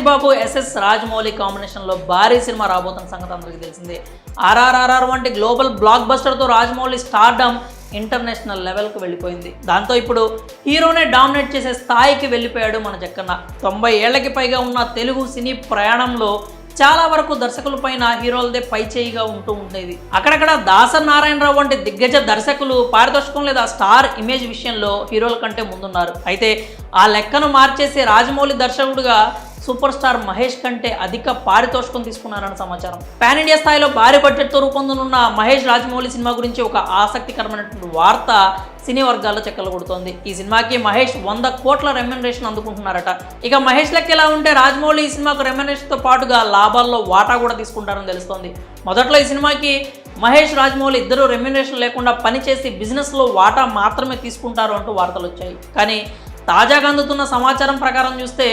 బాబు SS Rajamouli కాంబినేషన్లో భారీ cinema రాబోతున్న సంగతి అందరికీ తెలిసిందే. ఆర్ఆర్ఆర్ఆర్ వంటి గ్లోబల్ బ్లాక్ బస్టర్తో రాజమౌళి స్టార్డమ్ ఇంటర్నేషనల్ లెవెల్కి వెళ్ళిపోయింది. దాంతో ఇప్పుడు హీరోనే డామినేట్ చేసే స్థాయికి వెళ్ళిపోయాడు మన జక్కన్న. 90 ఏళ్లకి పైగా ఉన్న తెలుగు సినీ ప్రయాణంలో చాలా వరకు దర్శకుల పైన హీరోలదే పైచేయిగా ఉంటూ ఉండేది. అక్కడక్కడ దాసరి నారాయణరావు వంటి దిగ్గజ దర్శకులు పారితోషికం లేదా స్టార్ ఇమేజ్ విషయంలో హీరోల కంటే ముందున్నారు. అయితే ఆ లెక్కను మార్చేసి రాజమౌళి దర్శకుడుగా సూపర్ స్టార్ మహేష్ కంటే అధిక పారితోషికం తీసుకున్నారన్న సమాచారం. పాన్ ఇండియా స్థాయిలో భారీ బడ్జెట్తో రూపొందనున్న మహేష్ రాజమౌళి సినిమా గురించి ఒక ఆసక్తికరమైనటువంటి వార్త సినీ వర్గాల్లో చెక్కలు కొడుతోంది. ఈ సినిమాకి మహేష్ 100 కోట్ల రెమ్యునరేషన్ అందుకుంటున్నారట. ఇక మహేష్ లెక్క ఎలా ఉంటే రాజమౌళి ఈ సినిమాకు రెమ్యునరేషన్తో పాటుగా లాభాల్లో వాటా కూడా తీసుకుంటారని తెలుస్తోంది. మొదట్లో ఈ సినిమాకి మహేష్ రాజమౌళి ఇద్దరు రెమ్యునరేషన్ లేకుండా పనిచేసి బిజినెస్లో వాటా మాత్రమే తీసుకుంటారు అంటూ వార్తలు వచ్చాయి. కానీ తాజాగా అందుతున్న సమాచారం ప్రకారం చూస్తే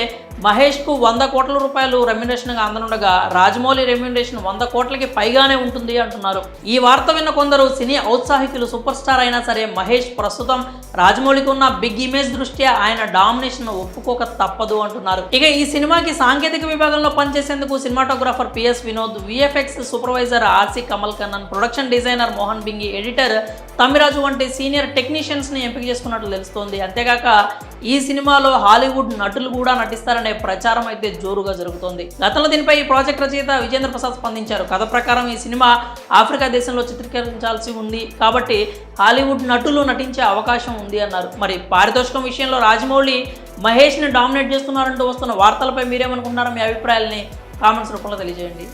మహేష్కు 100 కోట్ల రూపాయలు రెమ్యునరేషన్గా అందనుండగా రాజమౌళి రెమ్యునరేషన్ 100 కోట్లకి పైగానే ఉంటుంది అంటున్నారు. ఈ వార్త విన్న కొందరు సినీ ఔత్సాహికులు సూపర్ స్టార్ అయినా సరే మహేష్ ప్రస్తుతం రాజమౌళికి ఉన్న బిగ్ ఇమేజ్ దృష్ట్యా ఆయన డామినేషన్ ఒప్పుకోక తప్పదు అంటున్నారు. ఇక ఈ సినిమాకి సాంకేతిక విభాగంలో పనిచేసేందుకు cinematographer PS Vinod, VFX supervisor RC Kamal Kannan, production designer Mohan Bingi, editor Thammiraju వంటి సీనియర్ టెక్నీషియన్స్ని ఎంపిక చేసుకున్నట్లు తెలుస్తోంది. అంతేగాక ఈ సినిమాలో హాలీవుడ్ నటులు కూడా నటిస్తారనే ప్రచారం అయితే జోరుగా జరుగుతోంది. గతంలో దీనిపై ఈ ప్రాజెక్ట్ రచయిత విజేంద్ర ప్రసాద్ స్పందించారు. కథ ప్రకారం ఈ సినిమా ఆఫ్రికా దేశంలో చిత్రీకరించాల్సి ఉంది కాబట్టి హాలీవుడ్ నటులు నటించే అవకాశం ఉంది అన్నారు. మరి పారితోషికం విషయంలో రాజమౌళి మహేష్ని డామినేట్ చేస్తున్నారంటూ వస్తున్న వార్తలపై మీరేమనుకుంటున్నారో మీ అభిప్రాయాలని కామెంట్స్ రూపంలో తెలియజేయండి.